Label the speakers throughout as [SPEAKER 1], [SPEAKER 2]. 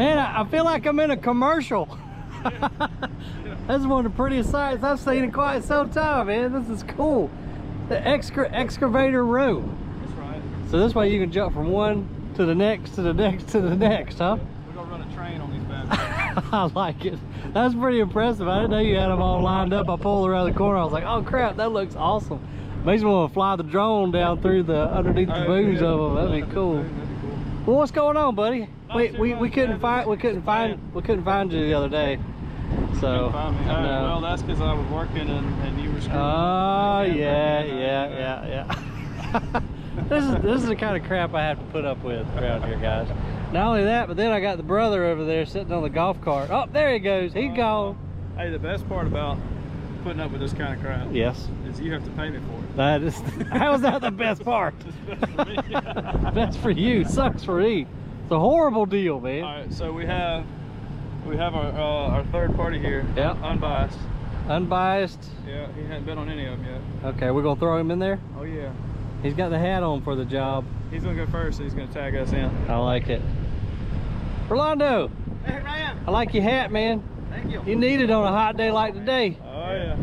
[SPEAKER 1] Man, I feel like I'm in a commercial. That's one of the prettiest sights I've seen in quite some time, man. This is cool. The excavator row.
[SPEAKER 2] That's right.
[SPEAKER 1] So this way you can jump from one to the next to the next to the next, huh?
[SPEAKER 2] We're gonna run a train on these bad boys.
[SPEAKER 1] I like it. That's pretty impressive. I didn't know you had them all lined up. I pulled around the corner. I was like, oh crap, that looks awesome. Makes me want to fly the drone down through the underneath the booms of them. That'd be cool. Well, what's going on, buddy? We couldn't find you the other day. So
[SPEAKER 2] well, that's because I was working and you were screwing.
[SPEAKER 1] Oh yeah. This is the kind of crap I have to put up with around here, guys. Not only that, but then I got the brother over there sitting on the golf cart. Oh, there he goes. He's gone.
[SPEAKER 2] Hey, the best part about putting up with this kind of crap,
[SPEAKER 1] yes,
[SPEAKER 2] is you have to pay me for it.
[SPEAKER 1] That is. How is that the best part?
[SPEAKER 2] It's best for me.
[SPEAKER 1] Best for you, sucks for me. It's a horrible deal, man.
[SPEAKER 2] All right, so we have our third party here.
[SPEAKER 1] Yep.
[SPEAKER 2] Unbiased.
[SPEAKER 1] Unbiased.
[SPEAKER 2] Yeah, he hadn't been on any of them yet.
[SPEAKER 1] Okay, we're gonna throw him in there.
[SPEAKER 2] Oh yeah.
[SPEAKER 1] He's got the hat on for the job.
[SPEAKER 2] He's gonna go first, so he's gonna tag us in.
[SPEAKER 1] I like it. Rolando.
[SPEAKER 2] Hey Ryan.
[SPEAKER 1] I like your hat, man.
[SPEAKER 2] Thank you.
[SPEAKER 1] You need it on a hot day like today.
[SPEAKER 2] Oh yeah.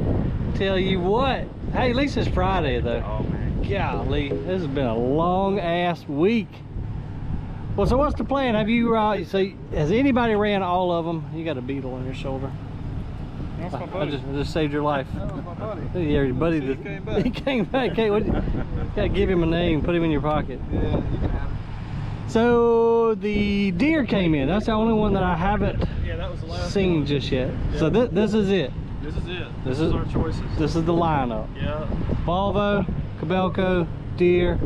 [SPEAKER 1] Tell you what. Hey, at least it's Friday though.
[SPEAKER 2] Oh man.
[SPEAKER 1] Golly, this has been a long ass week. Well, so what's the plan? Have you has anybody ran all of them? You got a beetle on your shoulder.
[SPEAKER 2] That's my buddy.
[SPEAKER 1] I just saved your life.
[SPEAKER 2] That was my buddy.
[SPEAKER 1] Yeah, your buddy.
[SPEAKER 2] He came back.
[SPEAKER 1] He came back. Okay, gotta give him a name. Put him in your pocket.
[SPEAKER 2] Yeah, you can have it.
[SPEAKER 1] So the deer came in. That's the only one that I haven't
[SPEAKER 2] That was the last
[SPEAKER 1] seen
[SPEAKER 2] one.
[SPEAKER 1] just yet.
[SPEAKER 2] Yeah.
[SPEAKER 1] So this is it.
[SPEAKER 2] This is it.
[SPEAKER 1] This
[SPEAKER 2] This
[SPEAKER 1] is
[SPEAKER 2] is our choices.
[SPEAKER 1] This is the lineup.
[SPEAKER 2] Yeah.
[SPEAKER 1] Volvo, Cabelco, Deere,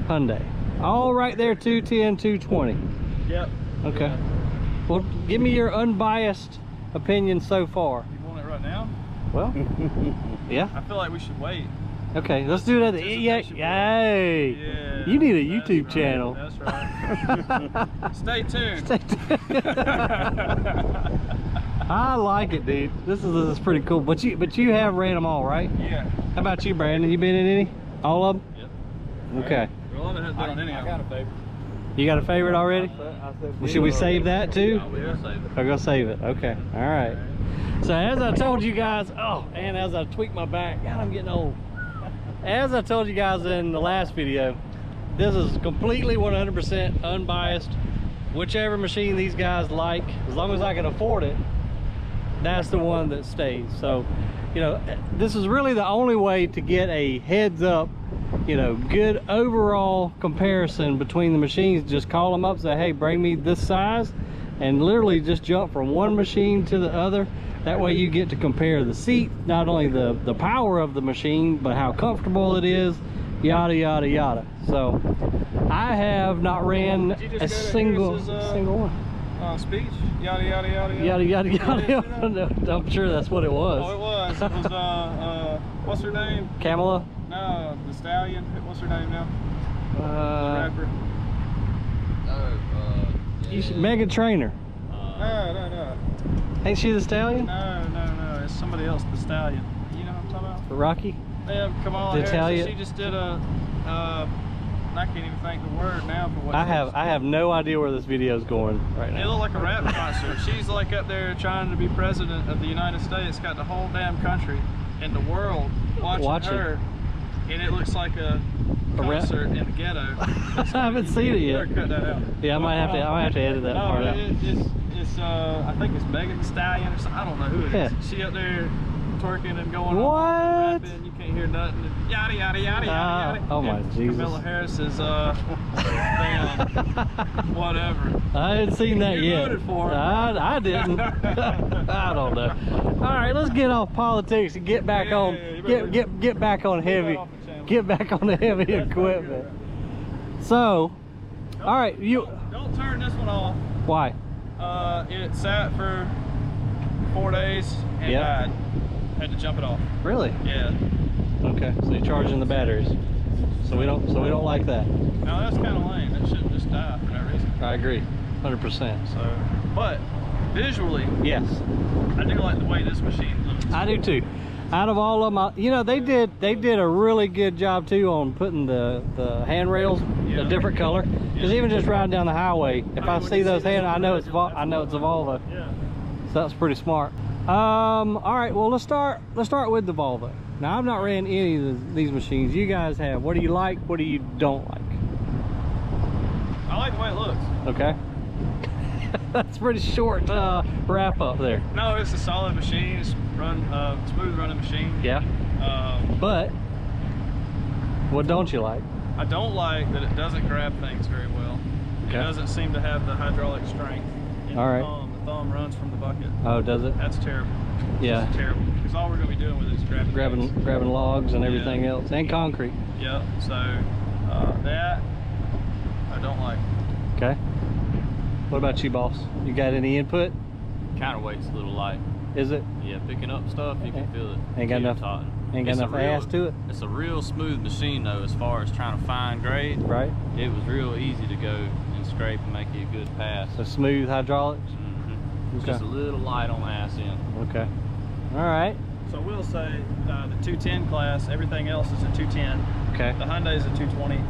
[SPEAKER 1] Hyundai. All right there, 210, 220.
[SPEAKER 2] Yep.
[SPEAKER 1] Okay.
[SPEAKER 2] Yeah.
[SPEAKER 1] Well, give me your unbiased opinion so far.
[SPEAKER 2] You want it right now?
[SPEAKER 1] Well, yeah.
[SPEAKER 2] I feel like we should wait.
[SPEAKER 1] Okay, let's do that. Yeah. Yay.
[SPEAKER 2] Yeah.
[SPEAKER 1] You need a
[SPEAKER 2] that's
[SPEAKER 1] YouTube
[SPEAKER 2] right,
[SPEAKER 1] channel.
[SPEAKER 2] That's right. Stay tuned.
[SPEAKER 1] Stay tuned. I like it, dude. This is pretty cool. But you have ran them all, right?
[SPEAKER 2] Yeah.
[SPEAKER 1] How about you, Brandon? You been in any? All of them?
[SPEAKER 2] Yep.
[SPEAKER 1] Okay.
[SPEAKER 2] Well, I haven't been on any. I got a favorite.
[SPEAKER 1] You got a favorite already? Well, should we save that too?
[SPEAKER 2] We'll save it.
[SPEAKER 1] We're gonna save it. Okay. All right. So as I told you guys, and as I tweak my back, God, I'm getting old. As I told you guys in the last video, this is completely 100% unbiased. Whichever machine these guys like, as long as I can afford it, that's the one that stays. So, you know, this is really the only way to get a heads up, you know, good overall comparison between the machines. Just call them up, say, hey, bring me this size, and literally just jump from one machine to the other. That way you get to compare the seat, not only the power of the machine, but how comfortable it is, yada yada yada. So I have not ran a single one.
[SPEAKER 2] Speech, yada yada yada
[SPEAKER 1] Yada yada yada. No, I'm sure that's what it was.
[SPEAKER 2] Oh, it was. It was what's her name?
[SPEAKER 1] Kamala?
[SPEAKER 2] No, the stallion. What's her name now? The rapper.
[SPEAKER 1] Megan Trainor.
[SPEAKER 2] No.
[SPEAKER 1] Ain't she the stallion?
[SPEAKER 2] No. It's somebody else. The stallion. You know what I'm talking about?
[SPEAKER 1] Rocky?
[SPEAKER 2] Yeah, Kamala
[SPEAKER 1] The
[SPEAKER 2] Harris.
[SPEAKER 1] Italian?
[SPEAKER 2] She just did a. I can't even think the word now for what.
[SPEAKER 1] I have no idea where this video is going right
[SPEAKER 2] It
[SPEAKER 1] now.
[SPEAKER 2] looked like a rap concert. She's like up there trying to be president of the United States. Got the whole damn country and the world watching her, and it looks like a concert in the ghetto.
[SPEAKER 1] I haven't seen it yet.
[SPEAKER 2] Cut that out.
[SPEAKER 1] Yeah, I might have to edit that part out.
[SPEAKER 2] It's I think it's Megan Thee Stallion or something. I don't know who it is.
[SPEAKER 1] Yeah.
[SPEAKER 2] She up there twerking and going
[SPEAKER 1] What?
[SPEAKER 2] on and rapping. You can't hear nothing. And yada yada yada yada.
[SPEAKER 1] Oh my
[SPEAKER 2] and
[SPEAKER 1] Jesus.
[SPEAKER 2] Kamala Harris is damn, whatever.
[SPEAKER 1] I hadn't seen that
[SPEAKER 2] You
[SPEAKER 1] yet.
[SPEAKER 2] voted for her.
[SPEAKER 1] I didn't. I don't know. All right, let's get off politics and get back on. Get back on heavy.
[SPEAKER 2] off the channel.
[SPEAKER 1] Get back on the heavy equipment. So, all right, you.
[SPEAKER 2] Don't turn this one off.
[SPEAKER 1] Why?
[SPEAKER 2] It sat for 4 days and died. Had to jump it off.
[SPEAKER 1] Really?
[SPEAKER 2] Yeah.
[SPEAKER 1] Okay. So you're charging the batteries. So we don't like that.
[SPEAKER 2] Now that's kind of lame. That shouldn't just die for no reason.
[SPEAKER 1] I agree, 100%.
[SPEAKER 2] So, but visually,
[SPEAKER 1] Yes,
[SPEAKER 2] I do like the way this machine looks.
[SPEAKER 1] I do too. Out of all of them, you know, they did a really good job too on putting the handrails. a different color. Because even just riding down the highway, if I see those head, I know it's a Volvo.
[SPEAKER 2] Yeah.
[SPEAKER 1] So that's pretty smart. All right, well let's start with the Volvo. Now I've not ran any of these machines. You guys have. What do you like? What do you don't like?
[SPEAKER 2] I like the way it looks.
[SPEAKER 1] Okay. That's pretty short wrap up there.
[SPEAKER 2] No, it's a solid machine. It's smooth running machine.
[SPEAKER 1] Yeah. But what don't you like?
[SPEAKER 2] I don't like that it doesn't grab things very well.
[SPEAKER 1] Okay.
[SPEAKER 2] It doesn't seem to have the hydraulic strength in
[SPEAKER 1] All
[SPEAKER 2] the
[SPEAKER 1] right.
[SPEAKER 2] thumb. The thumb runs from the bucket.
[SPEAKER 1] Oh, does it?
[SPEAKER 2] That's terrible.
[SPEAKER 1] Yeah.
[SPEAKER 2] It's terrible. Because all we're going to be doing with it is
[SPEAKER 1] Grabbing logs and everything else, and concrete.
[SPEAKER 2] Yep. So that I don't like.
[SPEAKER 1] Okay. What about you, boss? You got any input?
[SPEAKER 3] Counterweight's a little light.
[SPEAKER 1] Is it?
[SPEAKER 3] Yeah, picking up stuff, you can feel it.
[SPEAKER 1] Ain't got enough. Ain't got enough ass to it.
[SPEAKER 3] It's a real smooth machine though, as far as trying to find grade.
[SPEAKER 1] Right.
[SPEAKER 3] It was real easy to go and scrape and make you a good pass.
[SPEAKER 1] So smooth hydraulics.
[SPEAKER 3] It's just a little light on the ass end.
[SPEAKER 1] Okay. All right.
[SPEAKER 2] So we'll say the 210 class, everything else is a 210.
[SPEAKER 1] Okay.
[SPEAKER 2] The Hyundai is a 220.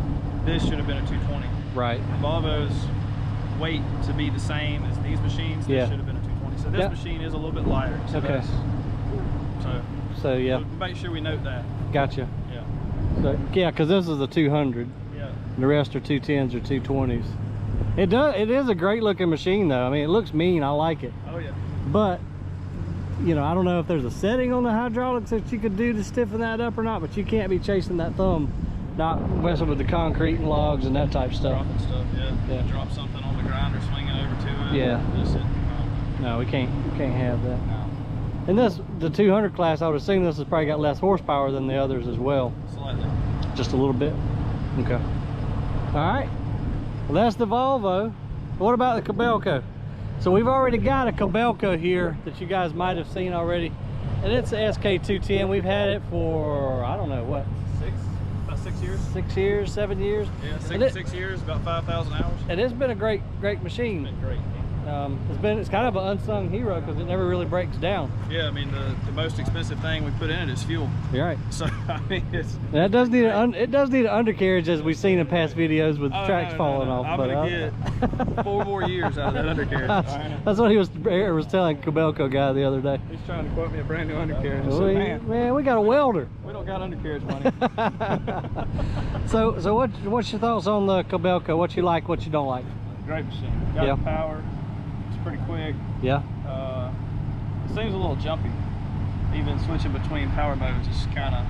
[SPEAKER 2] This should have been a 220.
[SPEAKER 1] Right.
[SPEAKER 2] Volvo's weight to be the same as these machines. This should have been a 220. So this machine is a little bit lighter. So
[SPEAKER 1] okay. So yeah.
[SPEAKER 2] We'll make sure we note that.
[SPEAKER 1] Gotcha.
[SPEAKER 2] Yeah.
[SPEAKER 1] So yeah, because this is a 200.
[SPEAKER 2] Yeah.
[SPEAKER 1] The rest are 210s or 220s. It is a great looking machine though. I mean, it looks mean. I like it.
[SPEAKER 2] Oh yeah.
[SPEAKER 1] But you know, I don't know if there's a setting on the hydraulics that you could do to stiffen that up or not, but you can't be chasing that thumb, not messing with the concrete and logs and that type of stuff.
[SPEAKER 2] Dropping stuff, yeah. Drop something on the grinder, swing it over to it.
[SPEAKER 1] Yeah.
[SPEAKER 2] Just hit
[SPEAKER 1] No, we can't have that.
[SPEAKER 2] No.
[SPEAKER 1] And the 200 class, I would assume this has probably got less horsepower than the others as well.
[SPEAKER 2] Slightly.
[SPEAKER 1] Just a little bit. Okay. All right. Well, that's the Volvo. What about the Kobelco? So we've already got a Kobelco here that you guys might have seen already, and it's a SK210. We've had it for, I don't know, what?
[SPEAKER 2] About 6 years.
[SPEAKER 1] 6 years, 7 years.
[SPEAKER 2] Yeah, six years, about 5,000 hours.
[SPEAKER 1] And it's been a great machine.
[SPEAKER 2] It's been great.
[SPEAKER 1] It's kind of an unsung hero because it never really breaks down.
[SPEAKER 2] Yeah, I mean the most expensive thing we put in it is fuel.
[SPEAKER 1] You're right.
[SPEAKER 2] So I mean
[SPEAKER 1] it does need an undercarriage, as we've seen in past videos with tracks falling off.
[SPEAKER 2] I'm gonna get 4 more years out of that undercarriage.
[SPEAKER 1] That's what he was telling Kobelco guy the other day.
[SPEAKER 2] He's trying to quote me a brand new undercarriage. So,
[SPEAKER 1] man, we got a welder.
[SPEAKER 2] We don't got undercarriage money.
[SPEAKER 1] So what's your thoughts on the Kobelco? What you like, what you don't like?
[SPEAKER 2] Great machine. Got the power. Pretty quick.
[SPEAKER 1] Yeah.
[SPEAKER 2] It seems a little jumpy. Even switching between power modes is kind of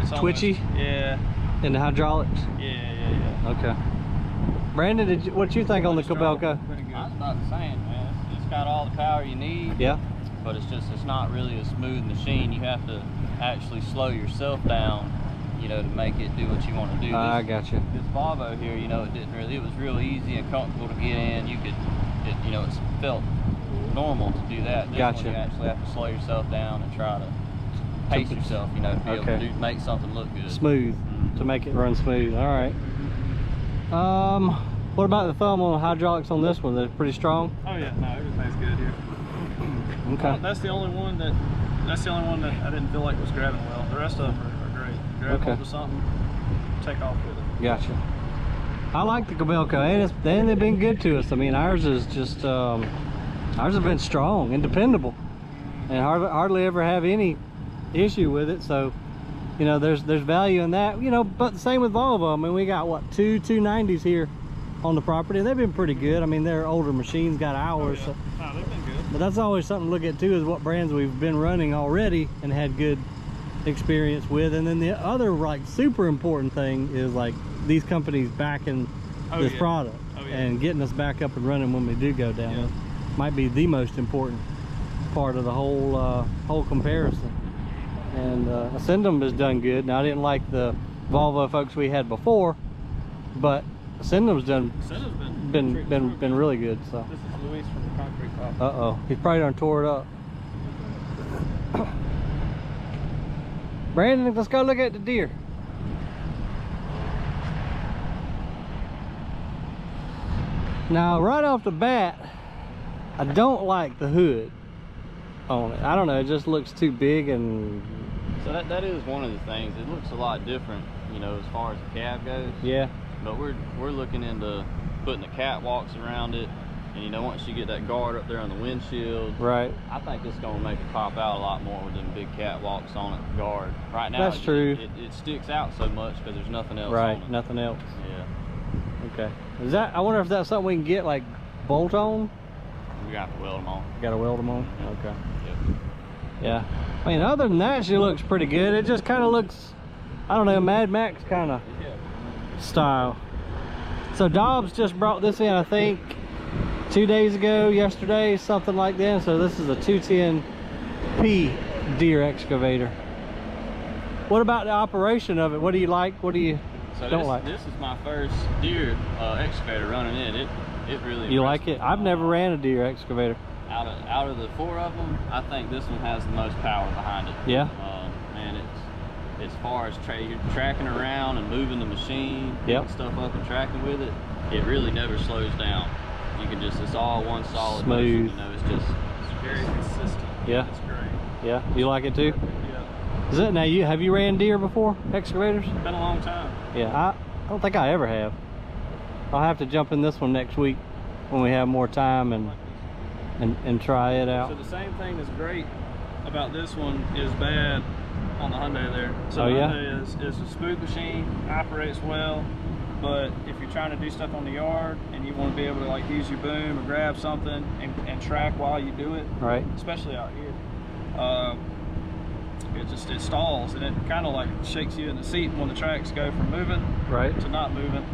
[SPEAKER 2] it's
[SPEAKER 1] twitchy.
[SPEAKER 2] Almost, yeah.
[SPEAKER 1] And the hydraulics.
[SPEAKER 2] Yeah.
[SPEAKER 1] Okay. Brandon, what you think on the Kobelco?
[SPEAKER 2] Pretty good.
[SPEAKER 3] I was about to say, man, it's got all the power you need.
[SPEAKER 1] Yeah.
[SPEAKER 3] But it's not really a smooth machine. You have to actually slow yourself down, you know, to make it do what you want to do.
[SPEAKER 1] I got you.
[SPEAKER 3] This Volvo here, you know, it was real easy and comfortable to get in. You know, it felt normal to do that. This one, you actually have to slow yourself down and try to pace yourself, you know, to be able to make something look good.
[SPEAKER 1] Smooth, to make it run smooth. All right. What about the thumb on the hydraulics on this one? They're pretty strong?
[SPEAKER 2] Oh yeah, no, everything's good here.
[SPEAKER 1] Okay.
[SPEAKER 2] That's the only one that I didn't feel like was grabbing well. The rest of them are great. Grab hold of something, take off with it.
[SPEAKER 1] Gotcha. I like the Kobelco, and they've been good to us. I mean, ours is just ours has been strong and dependable, and hardly ever have any issue with it. So, you know, there's value in that. You know, but the same with Volvo. I mean, we got what, two 290s here on the property, and they've been pretty good. I mean, they're older machines, got hours.
[SPEAKER 2] Oh, yeah. No, they've been good.
[SPEAKER 1] But that's always something to look at too, is what brands we've been running already and had good experience with. And then the other like super important thing is like these companies backing this product and getting us back up and running when we do go down. It might be the most important part of the whole comparison. And Ascendum has done good. Now, I didn't like the Volvo folks we had before, but Ascendum's been really good. So
[SPEAKER 2] this is Luis from the Concrete Pop.
[SPEAKER 1] uh-oh, he's probably done tore it up. Brandon, let's go look at the deer. Now, right off the bat, I don't like the hood on it. I don't know, it just looks too big. And
[SPEAKER 3] so that is one of the things. It looks a lot different, you know, as far as the cab goes.
[SPEAKER 1] Yeah.
[SPEAKER 3] but we're looking into putting the catwalks around it. And you know, once you get that guard up there on the windshield,
[SPEAKER 1] right,
[SPEAKER 3] I think it's going to make it pop out a lot more with them big catwalks on it, guard. Right now,
[SPEAKER 1] that's true.
[SPEAKER 3] It sticks out so much because there's nothing else
[SPEAKER 1] right,
[SPEAKER 3] on it.
[SPEAKER 1] Nothing else.
[SPEAKER 3] Yeah.
[SPEAKER 1] Okay. Is that, I wonder if that's something we can get, like, bolt on?
[SPEAKER 3] We got to weld them on.
[SPEAKER 1] You got to weld them on? Okay.
[SPEAKER 3] Yep.
[SPEAKER 1] Yeah. I mean, other than that, she looks pretty good. It just kind of looks, I don't know, Mad Max kind of style. So Dobbs just brought this in, I think, 2 days ago, yesterday, something like that. So this is a 210P deer excavator. What about the operation of it? What do you like? What do you don't like?
[SPEAKER 3] This is my first deer excavator running it. It really.
[SPEAKER 1] You like it? I've never ran a deer excavator.
[SPEAKER 3] Out of the 4 of them, I think this one has the most power behind it.
[SPEAKER 1] Yeah.
[SPEAKER 3] And it's as far as tracking around and moving the machine, picking stuff up and tracking with it, it really never slows down. You can just, it's all one solid
[SPEAKER 1] smooth.
[SPEAKER 3] motion, you know, it's very consistent.
[SPEAKER 1] Yeah.
[SPEAKER 3] It's great.
[SPEAKER 1] Yeah. You like it too?
[SPEAKER 2] Yeah.
[SPEAKER 1] Is it now? Have you ran deer before? Excavators?
[SPEAKER 2] It's been a long time.
[SPEAKER 1] Yeah. I don't think I ever have. I'll have to jump in this one next week when we have more time and try it out.
[SPEAKER 2] So the same thing that's great about this one is bad on the Hyundai there. So the Hyundai is a smooth machine, operates well, but if you're trying to do stuff on the yard and you want to be able to like use your boom or grab something and track while you do it,
[SPEAKER 1] right?
[SPEAKER 2] Especially out here, it stalls and it kind of like shakes you in the seat when the tracks go from moving to not moving,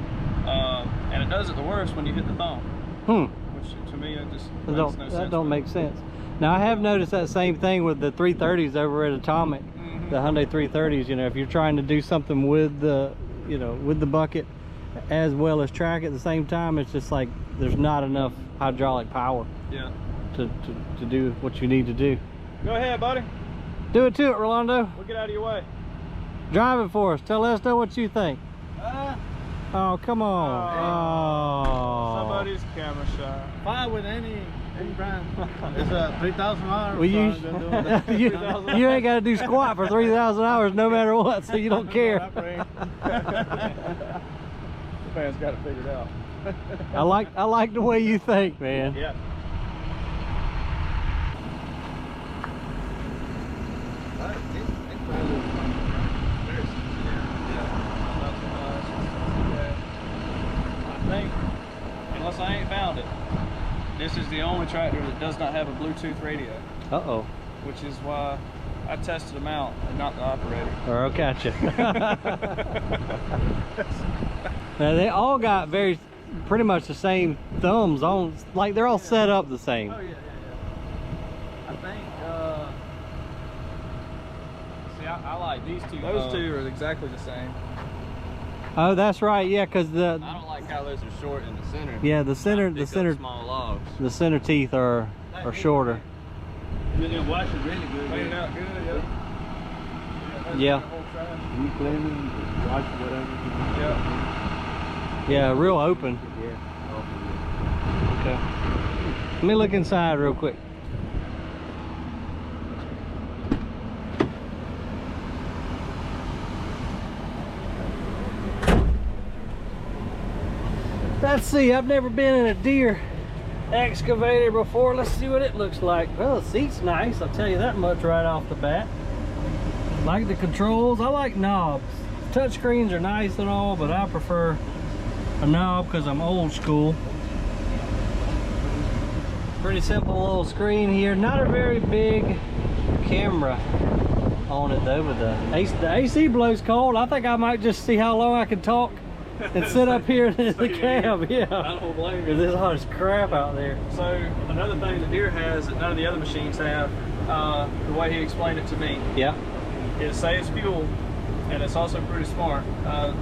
[SPEAKER 2] and it does it the worst when you hit the thumb. Which to me it just makes no sense.
[SPEAKER 1] That don't make sense. Now I have noticed that same thing with the 330s over at Atomic, the Hyundai 330s. You know, if you're trying to do something with the, you know, with the bucket as well as track at the same time, it's just like there's not enough hydraulic power.
[SPEAKER 2] Yeah.
[SPEAKER 1] To do what you need to do.
[SPEAKER 2] Go ahead, buddy.
[SPEAKER 1] Do it to it, Rolando.
[SPEAKER 2] We'll get out of your way.
[SPEAKER 1] Drive it for us. Tell us what you think. Oh, come on. Oh.
[SPEAKER 2] Somebody's camera shy.
[SPEAKER 4] Fine with any brand. It's a 3,000 hours.
[SPEAKER 1] Well, you ain't got to do squat for 3,000 hours no matter what, so you don't care.
[SPEAKER 2] The man's got it figured out.
[SPEAKER 1] I like the way you think, man.
[SPEAKER 2] Yeah. Unless I ain't found it, this is the only tractor that does not have a Bluetooth radio.
[SPEAKER 1] Uh-oh.
[SPEAKER 2] Which is why I tested them out and not the operator.
[SPEAKER 1] Or I'll catch you. Now they all got pretty much the same thumbs on, like they're all set up the same.
[SPEAKER 2] Oh yeah. I think see, I like these two. Those two are exactly the same.
[SPEAKER 1] Oh, that's right. Yeah, because
[SPEAKER 3] I don't like how those are short in the center.
[SPEAKER 1] Yeah, the center
[SPEAKER 3] small logs.
[SPEAKER 1] The center teeth are shorter.
[SPEAKER 4] You can wash it really good.
[SPEAKER 2] Clean it out good,
[SPEAKER 1] yeah.
[SPEAKER 4] You clean it, wash whatever.
[SPEAKER 1] Yeah, real open.
[SPEAKER 4] Yeah.
[SPEAKER 1] Okay. Let me look inside real quick. Let's see, I've never been in a deer excavator before. Let's see what it looks like. Well, the seat's nice, I'll tell you that much right off the bat. Like the controls, I like knobs. Touchscreens are nice and all, but I prefer a knob because I'm old school. Pretty simple little screen here. Not a very big camera on it though, but the AC blows cold. I think I might just see how long I can talk and sit up here in the cab. Yeah,
[SPEAKER 2] I don't blame you.
[SPEAKER 1] Because there's all this crap out there.
[SPEAKER 2] So another thing the deer has that none of the other machines have, the way he explained it to me, it saves fuel, and it's also pretty smart.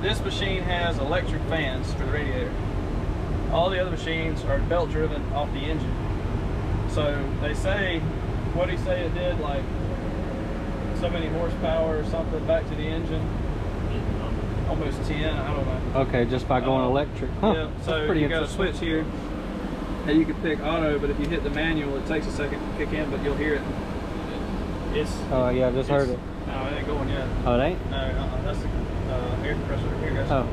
[SPEAKER 2] This machine has electric fans for the radiator. All the other machines are belt driven off the engine. So they say, what did he say it did, like so many horsepower or something back to the engine? Almost 10, I don't know.
[SPEAKER 1] Okay, just by going electric. Huh.
[SPEAKER 2] Yeah, so you got a switch here that you can pick auto, but if you hit the manual, it takes a second to kick in, but you'll hear it.
[SPEAKER 1] Oh yeah, I just heard it.
[SPEAKER 2] No, it ain't going yet.
[SPEAKER 1] Oh, it ain't?
[SPEAKER 2] No, that's the air compressor. Here it goes.
[SPEAKER 1] Oh.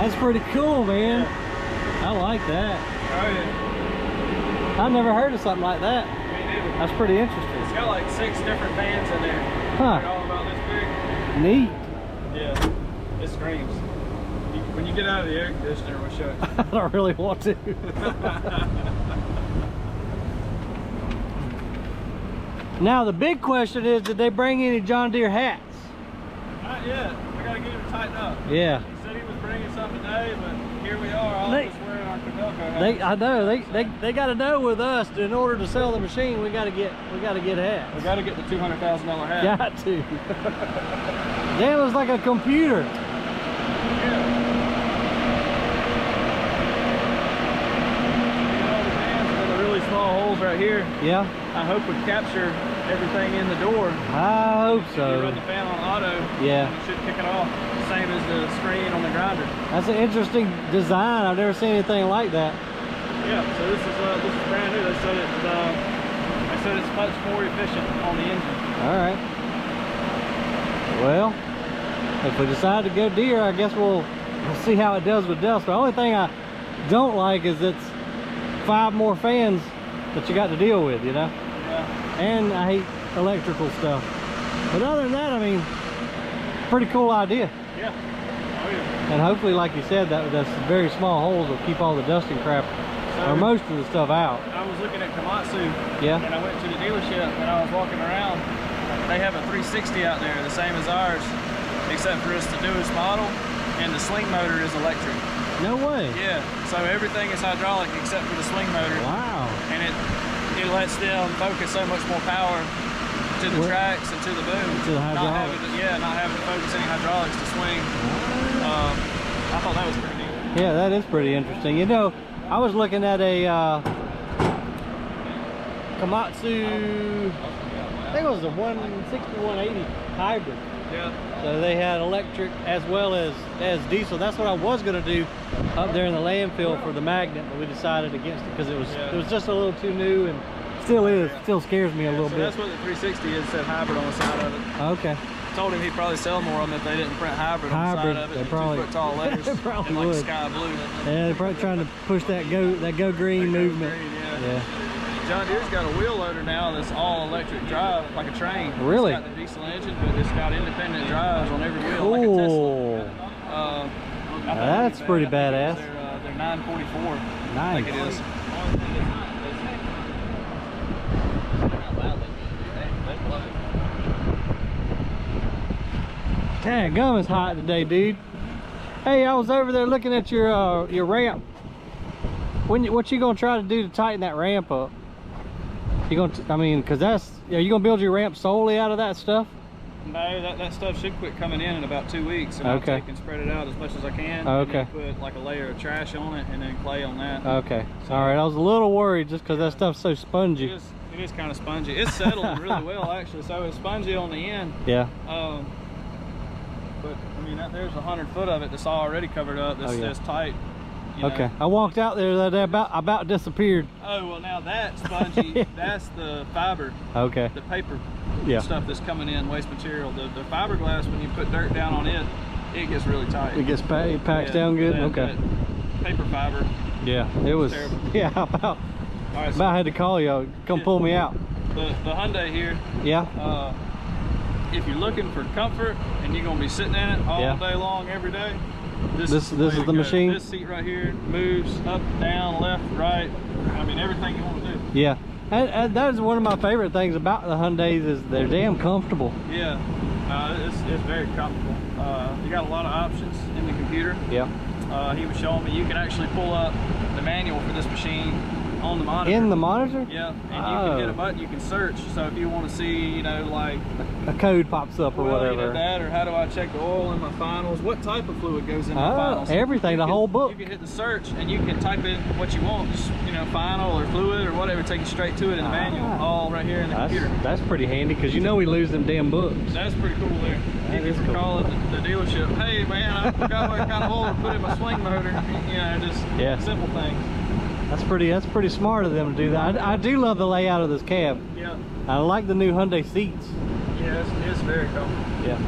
[SPEAKER 1] That's pretty cool, man. I like that.
[SPEAKER 2] Oh yeah.
[SPEAKER 1] I've never heard of something like that.
[SPEAKER 2] Me neither.
[SPEAKER 1] That's pretty interesting.
[SPEAKER 2] It's got like 6 different fans in there.
[SPEAKER 1] Huh.
[SPEAKER 2] They're all about this big.
[SPEAKER 1] Neat.
[SPEAKER 2] Yeah, it screams. When you get out of the air conditioner, we'll show it.
[SPEAKER 1] I don't really want to. Now the big question is, did they bring any John Deere hats?
[SPEAKER 2] Not yet. I gotta get him tightened up.
[SPEAKER 1] Yeah.
[SPEAKER 2] He said he was bringing some today, but here we are, all of us wearing our Cadelco hats.
[SPEAKER 1] I know they got to know with us, in order to sell the machine, we got to get hats.
[SPEAKER 2] We gotta get the $200,000 hat.
[SPEAKER 1] Got to. Damn, it was like a computer.
[SPEAKER 2] Yeah. Really small holes right here.
[SPEAKER 1] Yeah.
[SPEAKER 2] I hope we capture everything in the door.
[SPEAKER 1] I hope so.
[SPEAKER 2] You run the fan on auto.
[SPEAKER 1] Yeah.
[SPEAKER 2] It should kick it off. Same as the screen on the grinder.
[SPEAKER 1] That's an interesting design. I've never seen anything like that.
[SPEAKER 2] Yeah. So this is brand new. They said it's much more efficient on the engine.
[SPEAKER 1] All right. Well, if we decide to go Deere, I guess we'll see how it does with dust. The only thing I don't like is it's 5 more fans that you got to deal with, you know?
[SPEAKER 2] Yeah.
[SPEAKER 1] And I hate electrical stuff. But other than that, I mean, pretty cool idea.
[SPEAKER 2] Yeah. Oh yeah.
[SPEAKER 1] And hopefully, like you said, that's very small holes will keep all the dust and crap, or most of the stuff out.
[SPEAKER 2] I was looking at Komatsu.
[SPEAKER 1] Yeah.
[SPEAKER 2] And I went to the dealership and I was walking around. They have a 360 out there, the same as ours, except for it's the newest model, and the sling motor is electric.
[SPEAKER 1] No way.
[SPEAKER 2] Yeah, so everything is hydraulic except for the swing motor.
[SPEAKER 1] Wow.
[SPEAKER 2] And it lets them focus so much more power to the tracks and to the boom.
[SPEAKER 1] To the hydraulics.
[SPEAKER 2] Not having to focus any hydraulics to swing. I thought that was pretty neat.
[SPEAKER 1] Yeah, that is pretty interesting. You know, I was looking at a Komatsu, I think it was a 160, 180 hybrid.
[SPEAKER 2] Yeah.
[SPEAKER 1] So they had electric as well as diesel. That's what I was going to do up there in the landfill for the magnet, but we decided against it because it was just a little too new, and still scares me a little bit.
[SPEAKER 2] That's what the 360 is, said hybrid on the side of it.
[SPEAKER 1] Okay.
[SPEAKER 2] I told him he'd probably sell more of them if they didn't print hybrid on the side of it.
[SPEAKER 1] They probably
[SPEAKER 2] 2 foot tall letters.
[SPEAKER 1] they probably
[SPEAKER 2] and like
[SPEAKER 1] would.
[SPEAKER 2] Sky blue.
[SPEAKER 1] Yeah, they're probably trying to push that go green movement.
[SPEAKER 2] Green,
[SPEAKER 1] yeah.
[SPEAKER 2] John Deere's got a wheel loader now that's all electric drive, like a train.
[SPEAKER 1] Really?
[SPEAKER 2] It's got the diesel engine, but it's got independent drives on every wheel,
[SPEAKER 1] cool.
[SPEAKER 2] like a Tesla.
[SPEAKER 1] That's pretty badass.
[SPEAKER 2] They're 944.
[SPEAKER 1] Nice.
[SPEAKER 2] I think it is.
[SPEAKER 1] Dang, gum is hot today, dude. Hey, I was over there looking at your ramp. What you gonna try to do to tighten that ramp up? You gonna, I mean, cause are you gonna build your ramp solely out of that stuff?
[SPEAKER 2] No, that stuff should quit coming in about 2 weeks, and
[SPEAKER 1] Okay.
[SPEAKER 2] I'll take and spread it out as much as I can.
[SPEAKER 1] Okay.
[SPEAKER 2] And then put like a layer of trash on it, and then clay on that.
[SPEAKER 1] Okay. So, all right. I was a little worried just because that stuff's so spongy.
[SPEAKER 2] It is kind of spongy. It's settled really well actually. So it's spongy on the end.
[SPEAKER 1] Yeah.
[SPEAKER 2] But I mean, there's 100 foot of it that's already covered up. That's tight. You know.
[SPEAKER 1] Okay. I walked out there the other day, about disappeared.
[SPEAKER 2] Oh well, now that's spongy. That's the fiber.
[SPEAKER 1] Okay.
[SPEAKER 2] The paper.
[SPEAKER 1] Yeah.
[SPEAKER 2] Stuff that's coming in, waste material. The fiberglass, when you put dirt down on it, it gets really tight.
[SPEAKER 1] It gets it packs down good. Okay.
[SPEAKER 2] That paper fiber.
[SPEAKER 1] Yeah. It was
[SPEAKER 2] terrible.
[SPEAKER 1] Yeah. About
[SPEAKER 2] All right, so
[SPEAKER 1] had to call you. Come pull me out.
[SPEAKER 2] the Hyundai here.
[SPEAKER 1] Yeah.
[SPEAKER 2] If you're looking for comfort and you're gonna be sitting in it all day long, every day, this is
[SPEAKER 1] the machine.
[SPEAKER 2] This seat right here moves up, down, left, right. I mean, everything you want to do.
[SPEAKER 1] Yeah. And that is one of my favorite things about the Hyundais is they're damn comfortable.
[SPEAKER 2] Yeah, it's very comfortable. You got a lot of options in the computer.
[SPEAKER 1] Yeah.
[SPEAKER 2] He was showing me you can actually pull up the manual for this machine on the monitor.
[SPEAKER 1] In the monitor?
[SPEAKER 2] Yeah, and you can hit a button, you can search. So if you want to see, you know, like
[SPEAKER 1] a code pops up or whatever.
[SPEAKER 2] Either that, or how do I check the oil in my finals? What type of fluid goes in my finals?
[SPEAKER 1] Everything, the whole book.
[SPEAKER 2] You can hit the search and you can type in what you want, just, you know, final or fluid or whatever, take you straight to it in the manual, all right here in the computer.
[SPEAKER 1] That's pretty handy because you know we lose them damn books.
[SPEAKER 2] That's pretty cool there. You can call it the dealership. Hey man, I forgot what kind of oil to put in my swing motor. You know, just simple things.
[SPEAKER 1] That's pretty smart of them to do that. I do love the layout of this cab.
[SPEAKER 2] Yeah.
[SPEAKER 1] I like the new Hyundai seats.
[SPEAKER 2] Yeah, it's very comfortable.
[SPEAKER 1] Yeah.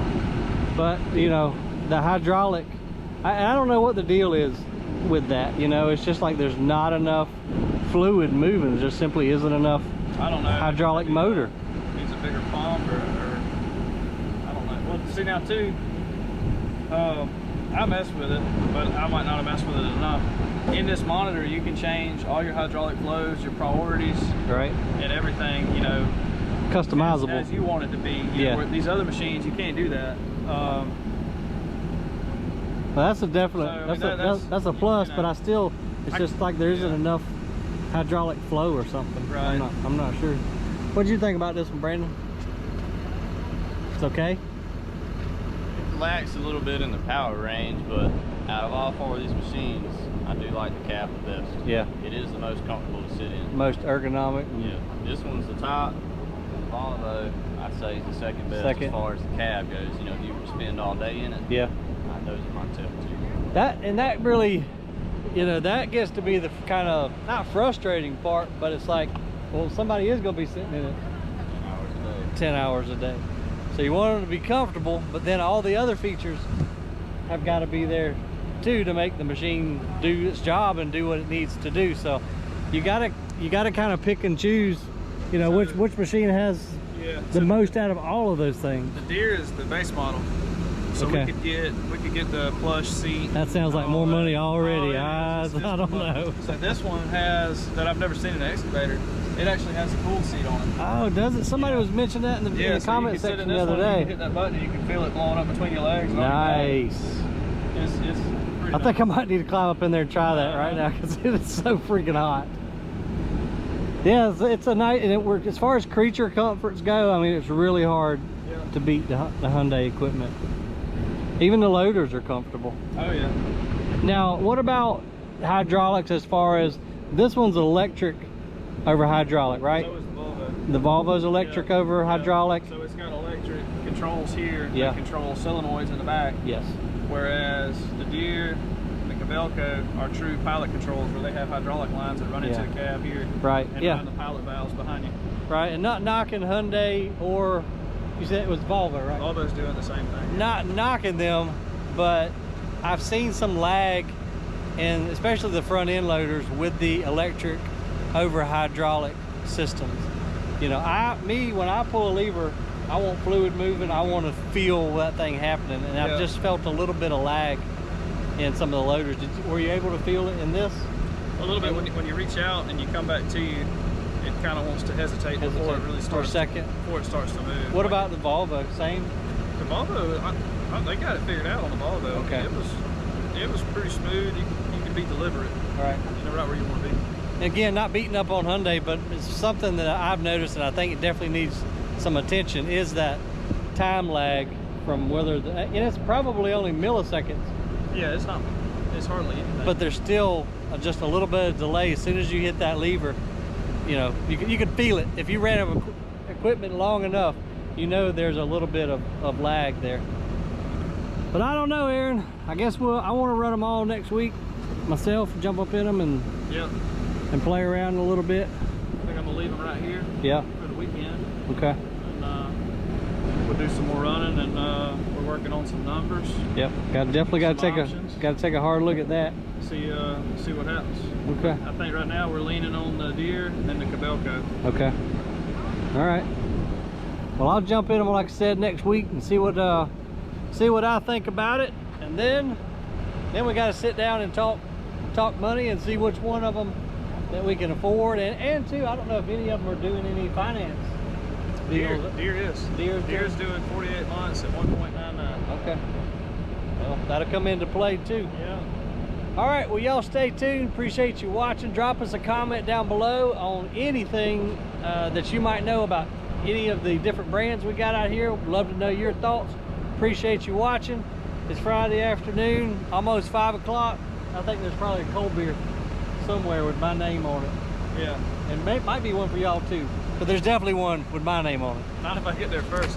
[SPEAKER 1] But you know, the hydraulic, I don't know what the deal is with that. You know, it's just like there's not enough fluid moving. There just simply isn't enough.
[SPEAKER 2] I don't know.
[SPEAKER 1] Hydraulic motor.
[SPEAKER 2] Needs a bigger pump, or I don't know. Well, see now too, I mess with it, but I might not have messed with it enough. In this monitor, you can change all your hydraulic flows, your priorities,
[SPEAKER 1] right,
[SPEAKER 2] and everything. You know,
[SPEAKER 1] customizable
[SPEAKER 2] as you want it to be. You know, with these other machines, you can't do that.
[SPEAKER 1] Well, that's a definite. So, that's a plus, you know, but I still, it's just like there isn't enough hydraulic flow or something.
[SPEAKER 2] Right.
[SPEAKER 1] I'm not sure. What did you think about this one, Brandon? It's okay.
[SPEAKER 3] It lacks a little bit in the power range, but out of all four of these machines, I do like the cab the best.
[SPEAKER 1] Yeah.
[SPEAKER 3] It is the most comfortable to sit in.
[SPEAKER 1] Most ergonomic.
[SPEAKER 3] Yeah. This one's the top. Volvo, I'd say, is the second best as far as the cab goes. You know, if you were to spend all day in it. Yeah. Those are my top two.
[SPEAKER 1] That really, you know, that gets to be the kind of, not frustrating part, but it's like, well, somebody is going to be sitting in it 10 hours a day. So you want them to be comfortable, but then all the other features have got to be there too to make the machine do its job and do what it needs to do. So you gotta kind of pick and choose, you know, which machine has the most out of all of those things.
[SPEAKER 2] The Deere is the base model. So we could get the plush seat.
[SPEAKER 1] That sounds like more money already. I don't know.
[SPEAKER 2] So this one has, that I've never seen in an excavator, it actually has a cool seat on it.
[SPEAKER 1] Oh, does it? Somebody was mentioning that in the comment section the other day.
[SPEAKER 2] You can hit that button and you can feel it blowing up between your legs.
[SPEAKER 1] Nice.
[SPEAKER 2] It's pretty
[SPEAKER 1] I think I might need to climb up in there and try that right now because it is so freaking hot. Yeah, it's a nice, and it works. As far as creature comforts go, I mean, it's really hard to beat the Hyundai equipment. Even the loaders are comfortable.
[SPEAKER 2] Oh yeah.
[SPEAKER 1] Now, what about hydraulics? As far as this one's electric over hydraulic, right?
[SPEAKER 2] So is the Volvo.
[SPEAKER 1] The Volvo's electric over hydraulic.
[SPEAKER 2] So it's got electric controls here
[SPEAKER 1] that
[SPEAKER 2] control solenoids in the back.
[SPEAKER 1] Yes.
[SPEAKER 2] Whereas the Deere and the Cabelco are true pilot controls, where they have hydraulic lines that run into the cab here.
[SPEAKER 1] Right.
[SPEAKER 2] And run the pilot valves behind you.
[SPEAKER 1] Right. And not knocking Hyundai, or you said it was Volvo, right?
[SPEAKER 2] Volvo's doing the same thing.
[SPEAKER 1] Not knocking them, but I've seen some lag, and especially the front end loaders with the electric over hydraulic systems. You know, when I pull a lever, I want fluid moving. I want to feel that thing happening, and I've just felt a little bit of lag in some of the loaders. Were you able to feel it in this?
[SPEAKER 2] A little bit. When you reach out and you come back to you, it kind of wants to hesitate before it really starts. For a second. Before it starts to move.
[SPEAKER 1] What about the Volvo? Same?
[SPEAKER 2] The Volvo, they got it figured out on the Volvo.
[SPEAKER 1] Okay.
[SPEAKER 2] It was pretty smooth. You can be deliberate.
[SPEAKER 1] All right.
[SPEAKER 2] You know right where you want to be.
[SPEAKER 1] Again, not beating up on Hyundai, but it's something that I've noticed, and I think it definitely needs some attention, is that time lag from whether, and it's probably only milliseconds.
[SPEAKER 2] Yeah, it's hardly anything.
[SPEAKER 1] But there's still just a little bit of delay. As soon as you hit that lever, you know, you can feel it. If you ran equipment long enough, you know there's a little bit of lag there. But I don't know, Aaron. I guess I want to run them all next week myself, jump up in them and play around a little bit.
[SPEAKER 2] I think I'm gonna leave them right here.
[SPEAKER 1] Yeah.
[SPEAKER 2] For the weekend.
[SPEAKER 1] Okay.
[SPEAKER 2] And we'll do some more running, and we're working on some numbers.
[SPEAKER 1] Yep. Definitely got to take a hard look at that.
[SPEAKER 2] See what happens.
[SPEAKER 1] Okay.
[SPEAKER 2] I think right now we're leaning on the Deere and the Cabelco.
[SPEAKER 1] Okay. All right. Well, I'll jump in them, like I said, next week and see what I think about it, and then we got to sit down and talk money and see which one of them that we can afford, and too, I don't know if any of them are doing any finance deals.
[SPEAKER 2] Deere is. Deere's doing 48 months at 1.99.
[SPEAKER 1] Okay. Well, that'll come into play too.
[SPEAKER 2] Yeah.
[SPEAKER 1] All right, well, y'all stay tuned. Appreciate you watching. Drop us a comment down below on anything that you might know about any of the different brands we got out here. We'd love to know your thoughts. Appreciate you watching. It's Friday afternoon, almost 5 o'clock. I think there's probably a cold beer somewhere with my name on it.
[SPEAKER 2] Yeah.
[SPEAKER 1] And might be one for y'all too. But there's definitely one with my name on it.
[SPEAKER 2] Not if I get there first.